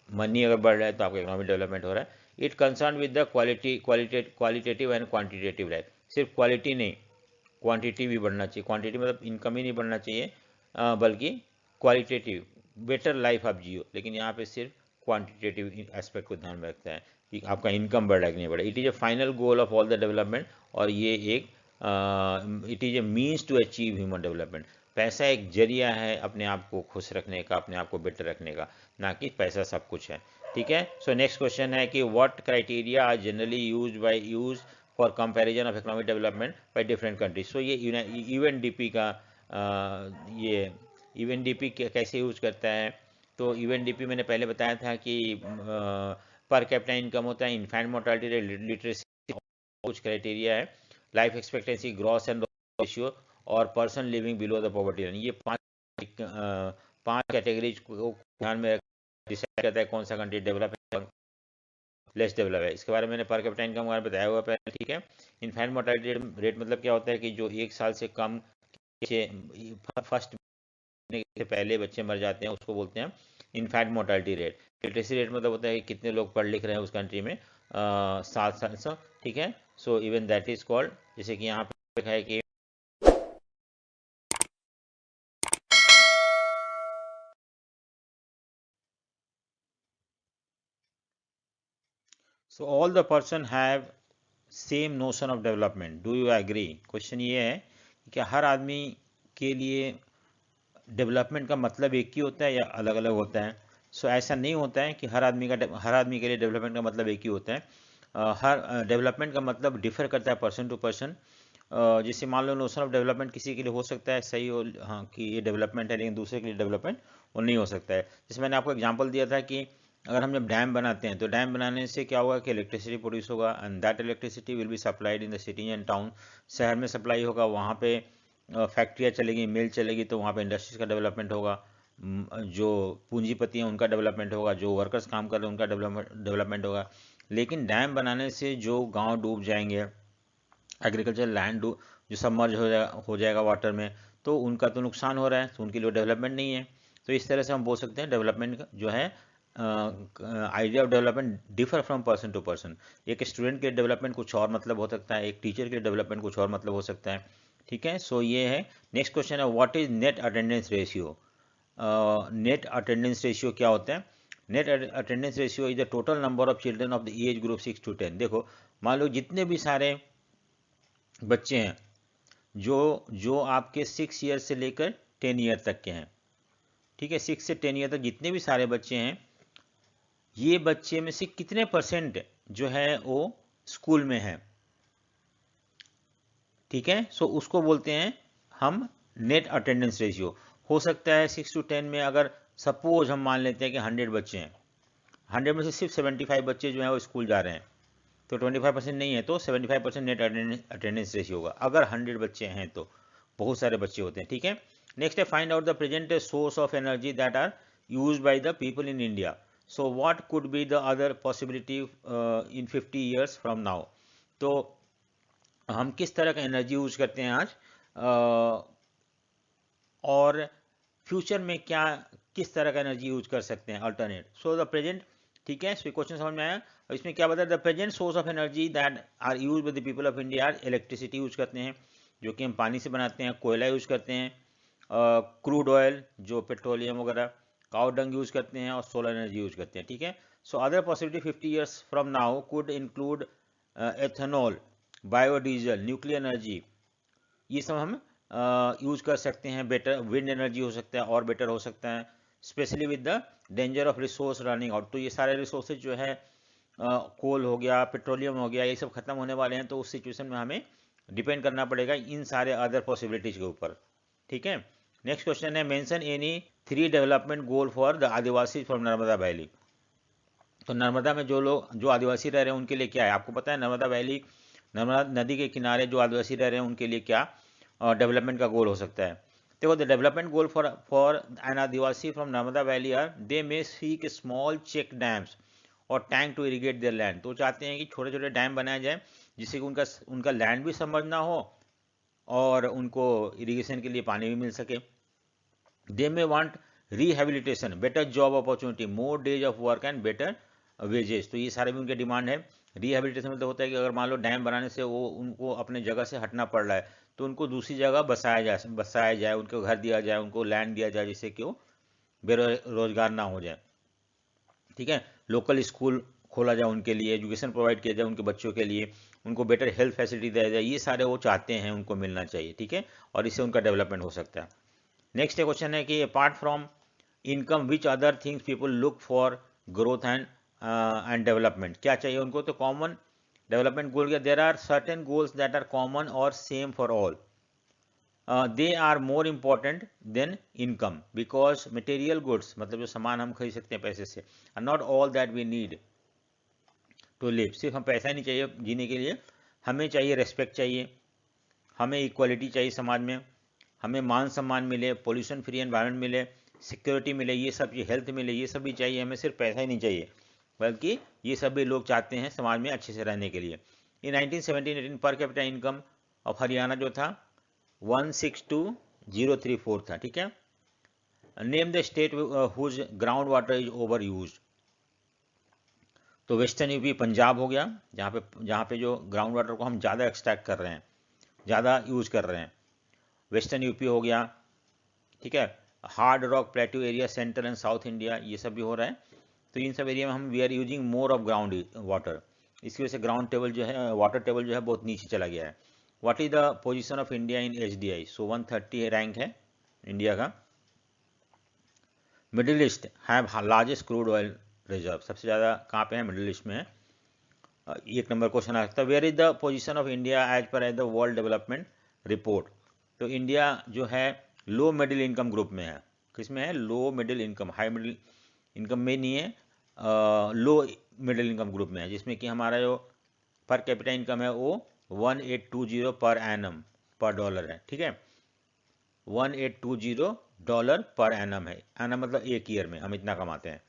मनी अगर बढ़ रहा है तो आपका इकोनॉमिक डेवलपमेंट हो रहा है। It concern with the qualitative and quantitative life, सिर्फ क्वालिटी नहीं क्वांटिटी भी बढ़ना चाहिए। क्वांटिटी मतलब इनकम ही नहीं बढ़ना चाहिए, बल्कि क्वालिटेटिव बेटर लाइफ आप जियो, लेकिन यहाँ पे सिर्फ क्वांटिटेटिव एस्पेक्ट को ध्यान में रखता है कि आपका इनकम बढ़ रहा है कि नहीं बढ़ रहा है। It is a final goal of all the development, और ये एक it is a means to achieve human development. पैसा एक जरिया है अपने आप को खुश रखने का, अपने आप को बेटर रखने का, ना कि पैसा सब कुछ है। ठीक है, सो नेक्स्ट क्वेश्चन है कि what criteria are generally use for comparison of economic development by different countries. So ये यूएनडीपी का ये यूएनडीपी कैसे यूज करता है? तो यूएनडीपी मैंने पहले बताया था कि पर कैपिटा इनकम होता है, इन्फेंट मोर्टालिटी रेट, लिटरेसी, कुछ क्राइटेरिया है, life expectancy, gross and ratio, और person living below the poverty line. ये पांच कैटेगरीज को ध्यान में डिसाइड करता है कौन सा कंट्री डेवलप है, लेस डेवलप है। इसके बारे में मैंने पर कैपिटा इनकम के बारे में बताया हुआ पहले। ठीक है, इन्फेंट मोर्टालिटी रेट मतलब क्या होता है कि जो 1 साल से कम फर्स्ट से पहले बच्चे मर जाते हैं, उसको बोलते हैं infant mortality rate. Literacy rate मतलब होता है कि कितने लोग पढ़ लिख रहे हैं उस कंट्री में 7 साल से। ठीक है, so even that is called, जैसे कि यहाँ पे लिखा है कि so all the person have same notion of development, do you agree? Question ये है कि क्या हर आदमी के लिए डेवलपमेंट का मतलब एक ही होता है या अलग अलग होता है? सो ऐसा नहीं होता है कि हर आदमी के लिए डेवलपमेंट का मतलब एक ही होता है। हर डेवलपमेंट का मतलब डिफर करता है पर्सन टू पर्सन। जैसे मान लो नोशन ऑफ डेवलपमेंट किसी के लिए हो सकता है सही हो, हाँ कि ये डेवलपमेंट है, लेकिन दूसरे के लिए डेवलपमेंट वो नहीं हो सकता है। जैसे मैंने आपको एग्जांपल दिया था कि अगर हम जब डैम बनाते हैं तो डैम बनाने से क्या होगा कि इलेक्ट्रिसिटी प्रोड्यूस होगा, and that electricity will be supplied in the city and town. शहर में सप्लाई होगा, वहाँ पे फैक्ट्रियाँ चलेगी, मिल चलेगी, तो वहाँ पे इंडस्ट्रीज का डेवलपमेंट होगा, जो पूंजीपति हैं उनका डेवलपमेंट होगा, जो वर्कर्स काम कर रहे हैं उनका डेवलपमेंट होगा। लेकिन डैम बनाने से जो गांव डूब जाएंगे, एग्रीकल्चर लैंड जो सबमर्ज हो जाएगा वाटर में, तो उनका तो नुकसान हो रहा है, तो उनके लिए डेवलपमेंट नहीं है। तो इस तरह से हम बोल सकते हैं डेवलपमेंट जो है, idea of development differ from person to person. एक स्टूडेंट के डेवलपमेंट कुछ और मतलब हो सकता है, एक टीचर के डेवलपमेंट कुछ और मतलब हो सकता है। ठीक है, सो ये है। नेक्स्ट क्वेश्चन है what is net attendance ratio? Net attendance ratio क्या होता है? Net attendance ratio is the total number of children of the age group 6 to 10। देखो, मान लो जितने भी सारे बच्चे हैं जो जो आपके 6 ईयर से लेकर 10 ईयर तक के हैं, ठीक है, 6 से 10 ईयर तक जितने भी सारे बच्चे हैं, ये बच्चे में से कितने परसेंट जो है वो स्कूल में है? ठीक है, सो उसको बोलते हैं हम नेट अटेंडेंस रेशियो। हो सकता है 6 to 10 में अगर सपोज हम मान लेते हैं कि 100 बच्चे हैं, 100 में से सिर्फ 75 बच्चे जो है वो स्कूल जा रहे हैं, तो 25% नहीं है, तो 75% नेट अटेंडेंस रेशियो होगा। अगर 100 बच्चे हैं तो बहुत सारे बच्चे होते हैं। ठीक है, नेक्स्ट है find out the present source of energy that are use by the people in India. So what could be the other possibility in 50 years from now? तो हम किस तरह का एनर्जी यूज करते हैं आज, और फ्यूचर में क्या किस तरह का एनर्जी यूज कर सकते हैं अल्टरनेट। सो द प्रेजेंट, ठीक है, क्वेश्चन समझ में आया। और इसमें क्या बताया, the present source of energy that are use by the people of India are electricity use करते हैं, जो कि हम पानी से बनाते हैं, कोयला यूज करते हैं, क्रूड ऑयल जो पेट्रोलियम वगैरह, काउ डंग यूज करते हैं, और सोलर एनर्जी यूज करते हैं, ठीक है। So other possibility 50 years from now could include ethanol, biodiesel, nuclear energy, ये सब हम यूज कर सकते हैं। बेटर विंड एनर्जी हो सकता है और बेटर हो सकता है, specially with the danger of resource running out. तो ये सारे रिसोर्सेज जो है कोल हो गया, पेट्रोलियम हो गया, ये सब खत्म होने वाले हैं, तो उस सिचुएशन में हमें डिपेंड करना पड़ेगा इन सारे अदर पॉसिबिलिटीज के ऊपर, ठीक है। नेक्स्ट क्वेश्चन है, mention any 3 development goal for the Adivasi from Narmada valley. तो नर्मदा में जो आदिवासी रह रहे हैं उनके लिए क्या है, आपको पता है नर्मदा वैली, नर्मदा नदी के किनारे जो आदिवासी रह रहे हैं उनके लिए क्या डेवलपमेंट का गोल हो सकता है। देखो, the development goal for an आदिवासी from Narmada valley are they may seek small check dams और tank to irrigate their land. तो चाहते हैं कि छोटे छोटे डैम बनाए जाए जिससे कि उनका लैंड भी समृद्ध हो और उनको इरिगेशन के लिए पानी भी मिल सके। They may want rehabilitation, better job opportunity, more days of work and better wages. तो ये सारे भी उनके डिमांड है। रिहेबिलिटेशन मतलब होता है कि अगर मान लो डैम बनाने से वो उनको अपने जगह से हटना पड़ रहा है तो उनको दूसरी जगह बसाया जाए, उनको घर दिया जाए, उनको लैंड दिया जाए, जिससे कि वो बेरोजगार ना हो जाए, ठीक है। लोकल स्कूल खोला जाए उनके लिए, एजुकेशन प्रोवाइड किया जाए उनके बच्चों के लिए, उनको बेटर हेल्थ फैसिलिटी दिया जाए, ये सारे वो चाहते हैं, उनको मिलना चाहिए, ठीक है, और इससे उनका डेवलपमेंट हो सकता है। नेक्स्ट क्वेश्चन है कि apart from income which other things people look for growth and development, क्या चाहिए उनको। तो कॉमन डेवलपमेंट गोल क्या, there are certain goals that are common और same for all, they are more important than income because material goods, मतलब जो सामान हम खरीद सकते हैं पैसे से, are not all that we need to live. सिर्फ हम पैसा नहीं चाहिए जीने के लिए, हमें चाहिए रेस्पेक्ट चाहिए, हमें इक्वालिटी चाहिए समाज में, हमें मान सम्मान मिले, पोल्यूशन फ्री एनवायरनमेंट मिले, सिक्योरिटी मिले, ये सब, ये हेल्थ मिले, ये सब भी चाहिए हमें। सिर्फ पैसा ही नहीं चाहिए बल्कि ये सब भी लोग चाहते हैं समाज में अच्छे से रहने के लिए। इन 1917-18 पर कैपिटा इनकम ऑफ हरियाणा जो था 162,034 था, ठीक है। Name the state whose ground water is over use. तो वेस्टर्न यूपी पंजाब हो गया, जहाँ पे जो ग्राउंड वाटर को हम ज़्यादा एक्सट्रैक्ट कर रहे हैं, ज़्यादा यूज कर रहे हैं, वेस्टर्न यूपी हो गया, ठीक है। Hard rock plateau area, central and south India, ये सब भी हो रहा है। तो इन सब एरिया में हम we are using more of ground water, इसकी वजह से ग्राउंड टेबल जो है, वाटर टेबल जो है बहुत नीचे चला गया है। What is the position of India in HDI, so 130 rank है इंडिया का। Middle east have largest crude oil reserve, सबसे ज़्यादा कहाँ पे है, मिडिल ईस्ट में है। एक नंबर क्वेश्चन आ सकता है, where is the position of India as per as the world development report. तो इंडिया जो है लो मिडिल इनकम ग्रुप में है, किसमें है, low middle income, high middle income में नहीं है, लो मिडिल इनकम ग्रुप में है, जिसमें कि हमारा जो पर कैपिटा इनकम है वो 1820 पर एनम पर डॉलर है, ठीक है। 1820 डॉलर पर एनम है, एनम मतलब एक ईयर में हम इतना कमाते हैं।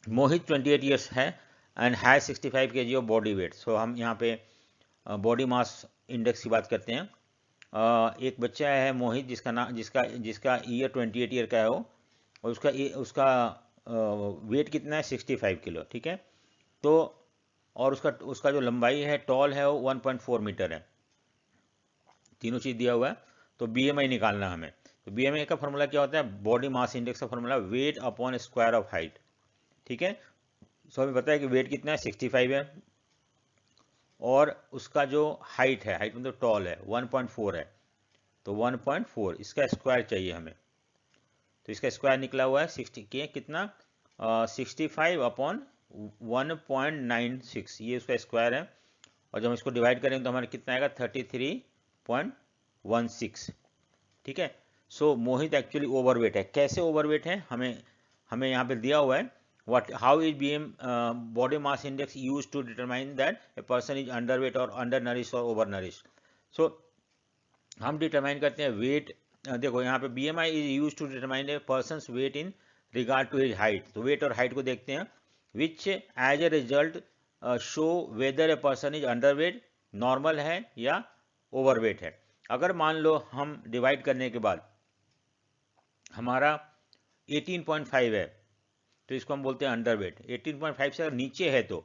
मोहित 28 ईयर्स है and has 65 kg of body weight. So हम यहाँ पे बॉडी मास इंडेक्स की बात करते हैं। एक बच्चा है मोहित जिसका ईयर 28 ईयर का है वो, और उसका वेट कितना है, 65 किलो, ठीक है। तो और उसका जो लंबाई है, टॉल है, वो 1.4 मीटर है। तीनों चीज़ दिया हुआ है। तो BMI निकालना है हमें। तो BMI का फॉर्मूला क्या होता है, बॉडी मास इंडेक्स का formula weight upon square of height, ठीक है। सो हमें पता है कि वेट कितना है, 65 है, और उसका जो हाइट है, हाइट मतलब टॉल है, 1.4 है। तो 1.4 इसका स्क्वायर चाहिए हमें। तो इसका स्क्वायर निकला हुआ है 60 के कितना, 65 अपॉन 1.96, ये उसका स्क्वायर है। और जब हम इसको डिवाइड करेंगे तो हमारा कितना आएगा, 33.16, ठीक है। सो मोहित एक्चुअली ओवरवेट है। कैसे ओवरवेट है, हमें यहाँ पे दिया हुआ है, how is body mass index use to determine that a person is underweight और अंडर नरिश और ओवर नरिश। सो हम डिटरमाइन करते हैं वेट, देखो यहाँ पे BMI is use to determine a person weight in regard to his height. तो weight और हाइट को देखते हैं, which as a result show whether a person is underweight, normal है या ओवरवेट है। अगर मान लो हम डिवाइड करने के बाद हमारा 18.5 है तो इसको हम बोलते हैं अंडरवेट। 18.5 से अगर नीचे है तो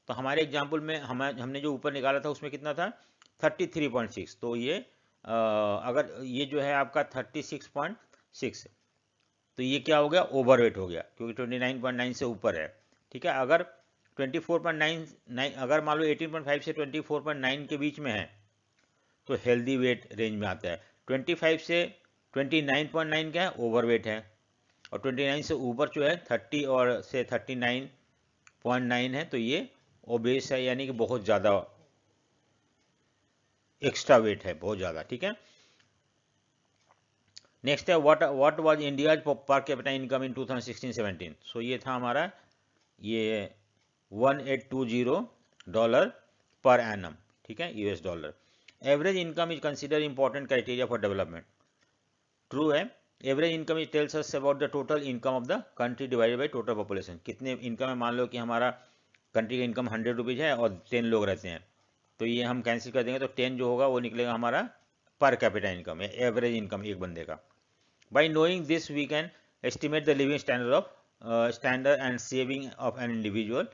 हमारे एग्जाम्पल में हमने जो ऊपर निकाला था उसमें कितना था 33.6, तो ये अगर ये जो है आपका 36.6 तो ये क्या हो गया, ओवरवेट हो गया क्योंकि 29.9 से ऊपर है। ठीक है, अगर 24.9 अगर मान लो 18.5 से 24.9 के बीच में है तो हेल्दी वेट रेंज में आता है। 25 से 29.9 क्या है, ओवरवेट है। और 29 से ऊपर जो है 30 और से 39.9 है तो ये ओबेस है, यानी कि बहुत ज़्यादा एक्स्ट्रा वेट है, बहुत ज़्यादा। ठीक है, नेक्स्ट है what was India's per capita income in 2016-17। So ये था हमारा ये $1820 पर एनम। ठीक है, US dollar. Average income is consider important criteria for development. True है, average income is tells us about the total income of the country divided by total population. कितने income है, मान लो कि हमारा कंट्री का इनकम 100 रुपीज़ है और 10 लोग रहते हैं तो ये हम कैंसिल कर देंगे तो 10 जो होगा वो निकलेगा हमारा पर कैपिटा इनकम है, एवरेज इनकम एक बंदे का। By knowing this we can estimate the living standard and saving of an individual.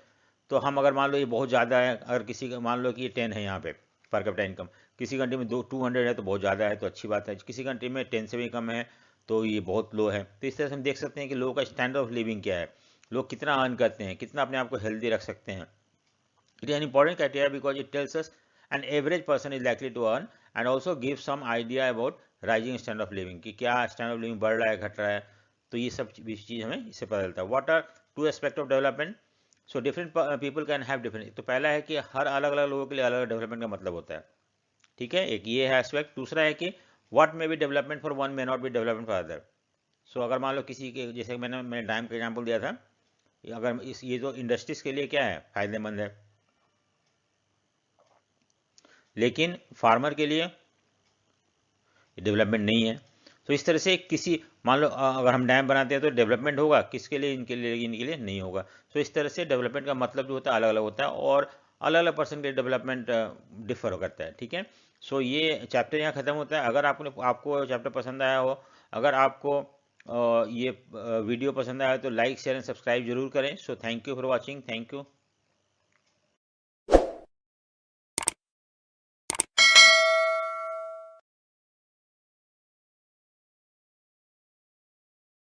तो हम अगर मान लो ये बहुत ज़्यादा है, अगर किसी का मान लो कि ये 10 है यहाँ पे पर कैपिटा इनकम, किसी कंट्री में 200 है तो बहुत ज़्यादा है तो अच्छी बात है, किसी कंट्री में 10 से भी कम है तो ये बहुत लो है। तो इस तरह से हम देख सकते हैं कि लोगों का स्टैंडर्ड ऑफ लिविंग क्या है, लोग कितना अर्न करते हैं, कितना अपने आप को हेल्दी रख सकते हैं। It is an important criteria because it tells us an average person is likely to earn and also give some idea about rising standard of living, कि क्या स्टैंडर्ड ऑफ लिविंग बढ़ रहा है घट रहा है, तो ये सब चीज़ हमें इससे पता चलता है। What are two aspect of development. So different people can have different. तो पहला है कि हर अलग अलग लोगों के लिए अलग अलग डेवलपमेंट का मतलब होता है। ठीक है, एक ये है एस्पेक्ट। दूसरा है कि what may be development for one may not be development for other. So अगर मान लो किसी के, जैसे मैंने डैम का एग्जाम्पल दिया था, अगर ये जो इंडस्ट्रीज के लिए क्या है, फायदेमंद है, लेकिन फार्मर के लिए डेवलपमेंट नहीं है। तो इस तरह से किसी, मान लो अगर हम डैम बनाते हैं तो डेवलपमेंट होगा किसके लिए, इनके लिए नहीं होगा। तो इस तरह से डेवलपमेंट का मतलब जो होता है अलग अलग होता है और अलग अलग पर्सन के डेवलपमेंट डिफर करता है। ठीक है, सो ये चैप्टर यहाँ खत्म होता है। अगर आपको चैप्टर पसंद आया हो, अगर आपको ये वीडियो पसंद आया तो लाइक शेयर एंड सब्सक्राइब जरूर करें। So thank you for watching, thank you.